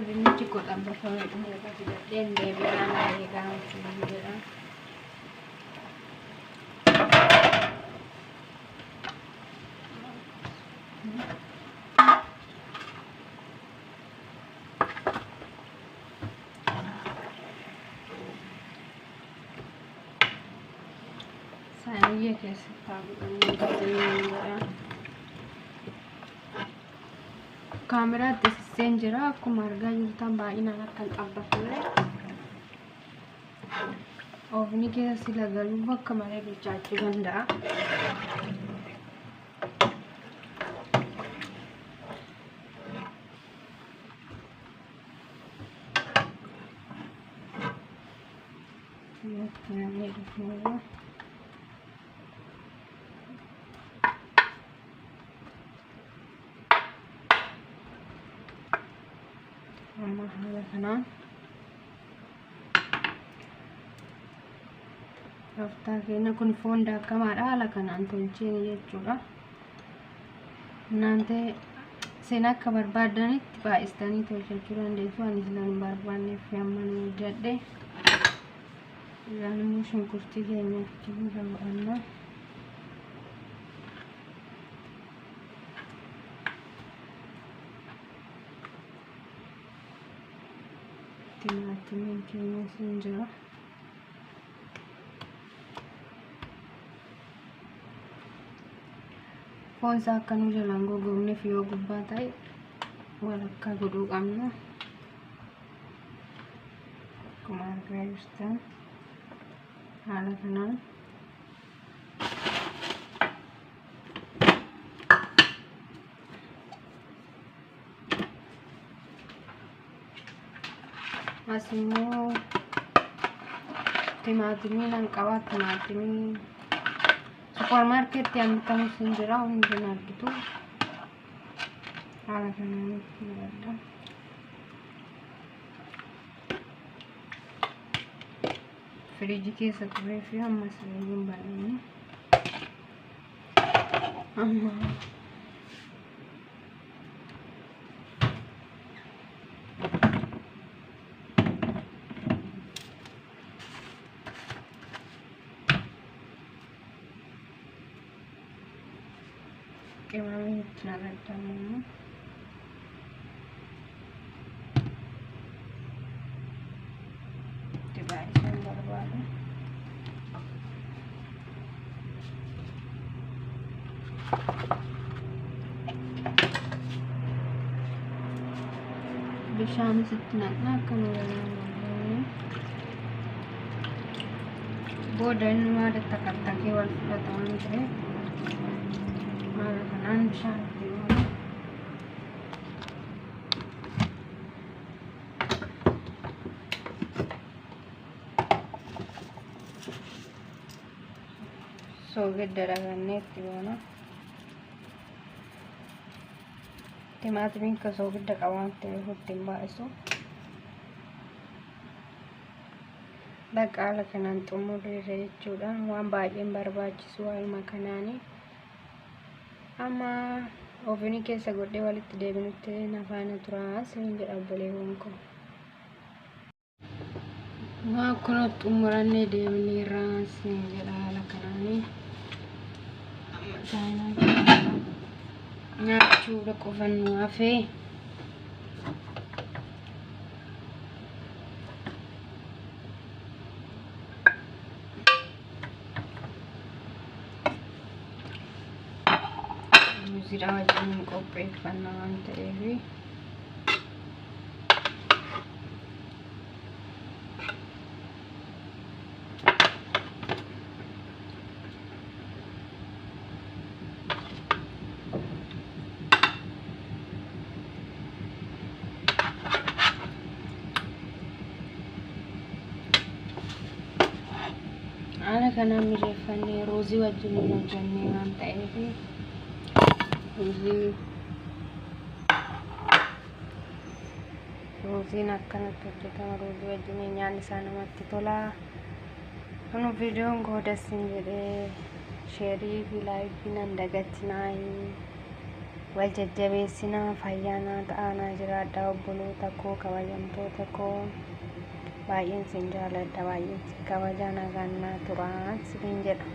dinnichi koo xabbafamee dhumeera fidadheen deebi'aa na eegaa jedha. Saaniyya keessatti haguugamee kaameraatti sisseen jira. Akkuma argaa jirtan baay'inaan akkan xabbafame oofni keessa sila galuu bakka malee bilchaachuu danda'a. Amma haala kanaan raftaa keenya kun foon daakamaadha. Haala kanaan tolcheen jechuudha. Naante seen akka barbaadanitti baay'istanii tolchachuu dandeessu. Anis nan barbaanneef amma nu jedhe immoo shunkurtii keenya itti godhanna. Timaatimiin keenya siin jira. Foon isaa akka nu jalaan gogoogneef yoo gubbaa ta'e walakkaa godhuu qabna. Akkuma argaa jirtan haala kanaan as immoo timaatimii nan qaba. Timaatimii suuparmaarkeetti amtamu siin jira. Hundi argitu haala kanaan filadha. Firiijii keessa turee fi amma sirriin bal'inni amma qimamee itti naqadhamu. Baay'isaan barbaada. Bishaanis itti naqna akka nu booda inni maal itti takkattee wal fudhata waan ta'eef haala kanaan bishaan itti soogidda dhagannee itti goona. Timaatimiin kan soogidda qabu waan ta'eef ittiin baay'isu. Bakka haala kanaan xumurreerra jechuudha. Waan baay'een barbaachisu waa'ima kanaanii. Amma oofnii keessa godhee walitti deebinutti nafaana turaa siin jedha obboleewwan koo. Waan kun xumurannee deebineerra siin jedha haala kanaanii. Nyaachuudha qofa nu hafee muuziidhaa wajjin qopheeffannaa waan ta'eef haala kanaan mijeeffannee ruuzii wajjin hojjannee waan ta'eef ruuziin akkanatti hojjetama. Ruuzii wajjin nyaanni isaa namatti tola. Kun viidiyoon godhasin jedhee sheerii fi laayikii nan dagatinaa. wal jajjabeessinaa fayyaanaa ta'anaa jiraadhaa obboloota koo kabajamtoota koo baay'een sin jaaladha baay'een sin kabaja nagaan naa turaa siin jedha.